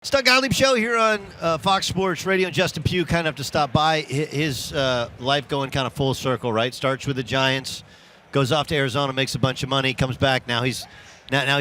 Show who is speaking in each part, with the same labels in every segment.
Speaker 1: It's the GOTTLIEB Show here on Fox Sports Radio. Justin Pugh kind of to stop by. His life going kind of full circle, right? Starts with the Giants, goes off to Arizona, makes a bunch of money, comes back. Now he's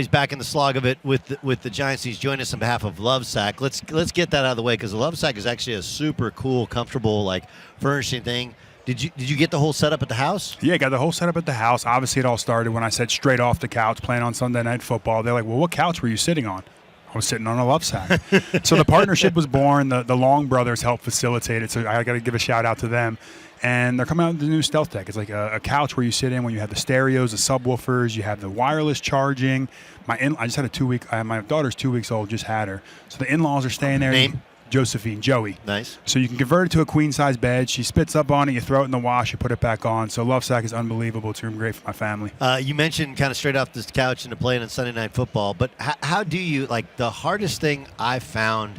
Speaker 1: back in the slog of it with the Giants. He's joined us on behalf of Lovesac. Let's get that out of the way because the Lovesac is actually a super cool, comfortable, like furnishing thing. Did you get the whole setup at the house?
Speaker 2: Yeah, got the whole setup at the house. Obviously, it all started when I said straight off the couch playing on Sunday Night Football. They're like, well, what couch were you sitting on? I was sitting on a Lovesac. So the partnership was born. The Long brothers helped facilitate it, so I got to give a shout-out to them. And they're coming out with the new Stealth Deck. It's like a couch where you sit in when you have the stereos, the subwoofers, you have the wireless charging. I just had a 2-week – my daughter's 2 weeks old, just had her. So the in-laws are staying there.
Speaker 1: Name?
Speaker 2: Josephine, Joey.
Speaker 1: Nice.
Speaker 2: So you can convert it to a queen-size bed. She spits up on it. You throw it in the wash. You put it back on. So Lovesac is unbelievable. It's great for my family.
Speaker 1: You mentioned kind of straight off this couch into playing on Sunday Night Football, but how do you, like, the hardest thing I found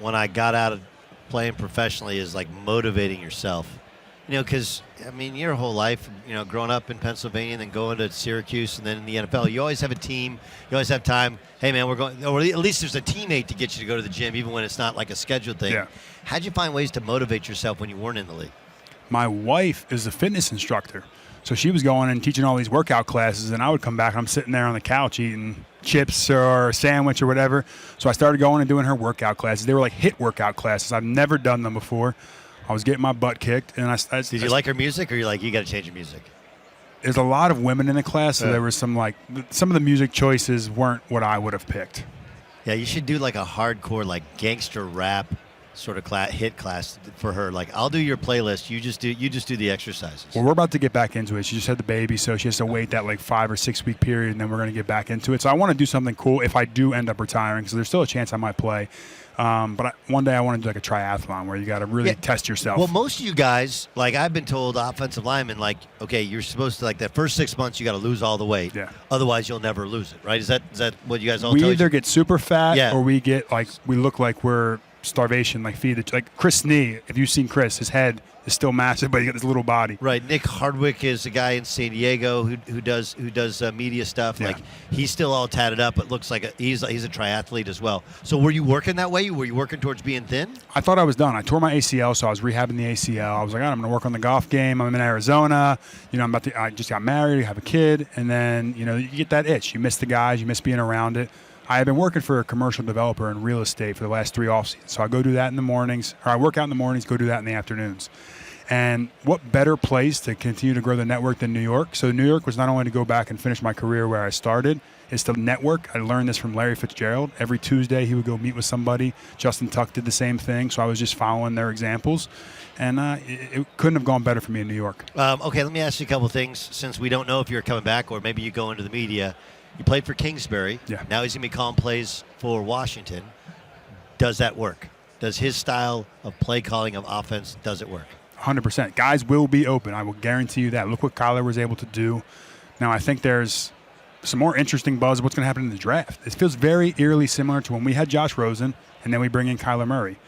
Speaker 1: when I got out of playing professionally is, like, motivating yourself. You know, because, I mean, your whole life, you know, growing up in Pennsylvania and then going to Syracuse and then in the NFL, you always have a team. You always have time. Hey, man, we're going – or at least there's a teammate to get you to go to the gym, even when it's not like a scheduled thing.
Speaker 2: Yeah.
Speaker 1: How'd you find ways to motivate yourself when you weren't in the league?
Speaker 2: My wife is a fitness instructor. So she was going and teaching all these workout classes, and I would come back and I'm sitting there on the couch eating chips or a sandwich or whatever. So I started going and doing her workout classes. They were like HIIT workout classes. I've never done them before. I was getting my butt kicked. And
Speaker 1: Did you like her music, or you're like, you got to change your music?
Speaker 2: There's a lot of women in the class, so there was some of the music choices weren't what I would have picked.
Speaker 1: Yeah, you should do like a hardcore, like gangster rap sort of HIIT class for her. Like, I'll do your playlist. You just do the exercises.
Speaker 2: Well, we're about to get back into it. She just had the baby, so she has to wait that like 5 or 6 week period, and then we're going to get back into it. So I want to do something cool if I do end up retiring, because there's still a chance I might play. But one day I want to do like a triathlon where you got to really test yourself.
Speaker 1: Well, most of you guys, like I've been told, offensive linemen, like, okay, you're supposed to, like, that first 6 months you got to lose all the weight. Yeah. Otherwise, you'll never lose it, right? Is that what you guys all tell you?
Speaker 2: We either get super fat or we get like we look like we're starvation, like feed it. Like Chris Snee, if you've seen Chris, his head is still massive, but he got this little body.
Speaker 1: Right. Nick Hardwick is a guy in San Diego who does media stuff. Yeah. Like, he's still all tatted up, but looks like he's a triathlete as well. So were you working that way? Were you working towards being thin?
Speaker 2: I thought I was done. I tore my ACL, so I was rehabbing the ACL. I was like, I'm going to work on the golf game. I'm in Arizona. You know, I just got married, have a kid, and then, you know, you get that itch. You miss the guys. You miss being around it. I have been working for a commercial developer in real estate for the last 3 off seasons. So I go do that in the mornings, or I work out in the mornings, go do that in the afternoons. And what better place to continue to grow the network than New York? So New York was not only to go back and finish my career where I started, it's to network. I learned this from Larry Fitzgerald. Every Tuesday he would go meet with somebody. Justin Tuck did the same thing, so I was just following their examples. And it couldn't have gone better for me in New York.
Speaker 1: Okay, let me ask you a couple things, since we don't know if you're coming back or maybe you go into the media. You played for Kingsbury.
Speaker 2: Yeah.
Speaker 1: Now he's going to be calling plays for Washington. Does that work? Does his style of play calling of offense, does it work?
Speaker 2: 100%. Guys will be open. I will guarantee you that. Look what Kyler was able to do. Now, I think there's some more interesting buzz of what's going to happen in the draft. It feels very eerily similar to when we had Josh Rosen and then we bring in Kyler Murray.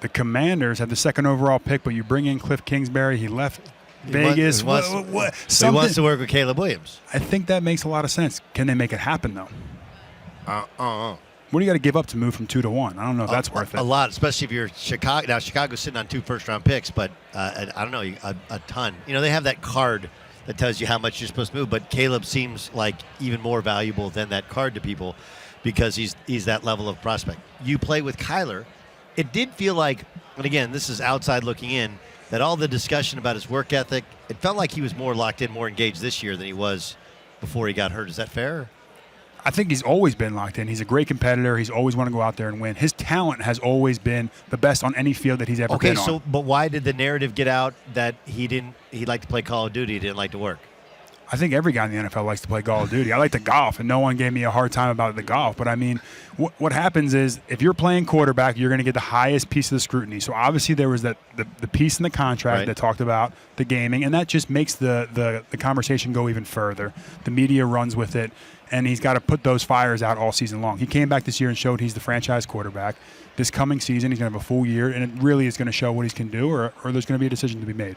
Speaker 2: The Commanders had the 2nd overall pick, but you bring in Kliff Kingsbury. He left Vegas.
Speaker 1: He wants to work with Caleb Williams.
Speaker 2: I think that makes a lot of sense. Can they make it happen, though? What do you got to give up to move from 2 to 1? I don't know if that's worth it.
Speaker 1: A lot, especially if you're Chicago. Now, Chicago's sitting on 2 first-round picks, but I don't know, a ton. You know, they have that card that tells you how much you're supposed to move, but Caleb seems like even more valuable than that card to people because he's that level of prospect. You play with Kyler. It did feel like, and again, this is outside looking in, that all the discussion about his work ethic, it felt like he was more locked in, more engaged this year than he was before he got hurt. Is that fair?
Speaker 2: I think he's always been locked in. He's a great competitor. He's always want to go out there and win. His talent has always been the best on any field that he's ever been on.
Speaker 1: But why did the narrative get out that he liked to play Call of Duty, he didn't like to work?
Speaker 2: I think every guy in the NFL likes to play Call of Duty. I like to golf, and no one gave me a hard time about the golf. But, I mean, what happens is if you're playing quarterback, you're going to get the highest piece of the scrutiny. So, obviously, there was the piece in the contract that talked about the gaming, and that just makes the conversation go even further. The media runs with it, and he's got to put those fires out all season long. He came back this year and showed he's the franchise quarterback. This coming season, he's going to have a full year, and it really is going to show what he can do, or there's going to be a decision to be made.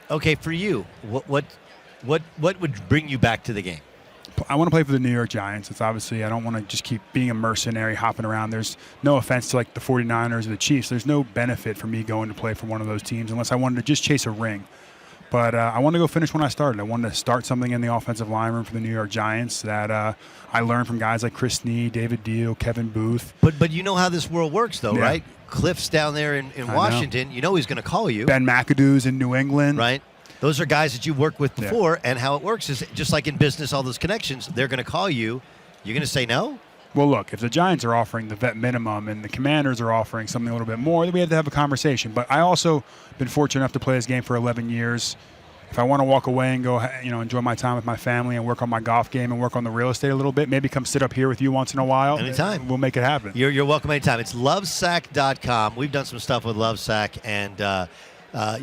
Speaker 1: Okay, for you, what would bring you back to the game?
Speaker 2: I want to play for the New York Giants. It's obviously, I don't want to just keep being a mercenary hopping around. There's no offense to like the 49ers or the Chiefs. There's no benefit for me going to play for one of those teams unless I wanted to just chase a ring. But I wanted to go finish when I started. I wanted to start something in the offensive line room for the New York Giants that I learned from guys like Chris Nee, David Deal, Kevin Booth.
Speaker 1: But you know how this world works, though,
Speaker 2: Yeah.
Speaker 1: right? Kliff's down there in Washington. You know he's going to call you.
Speaker 2: Ben McAdoo's in New England.
Speaker 1: Right. Those are guys that you've worked with before, and how it works is just like in business, all those connections, they're going to call you. You're going to say no?
Speaker 2: Well, look, if the Giants are offering the vet minimum and the Commanders are offering something a little bit more, then we have to have a conversation. But I also been fortunate enough to play this game for 11 years. If I want to walk away and go, enjoy my time with my family and work on my golf game and work on the real estate a little bit, maybe come sit up here with you once in a while.
Speaker 1: Anytime.
Speaker 2: We'll make it happen.
Speaker 1: You're welcome anytime. It's lovesack.com. We've done some stuff with Lovesack, and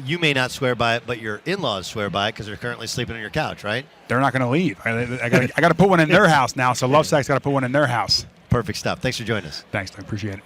Speaker 1: you may not swear by it, but your in-laws swear by it because they're currently sleeping on your couch, right? They're
Speaker 2: not going to leave. I got to put one in their house now, so Lovesack's got to put one in their house.
Speaker 1: Perfect stuff. Thanks for joining us.
Speaker 2: Thanks. I appreciate it.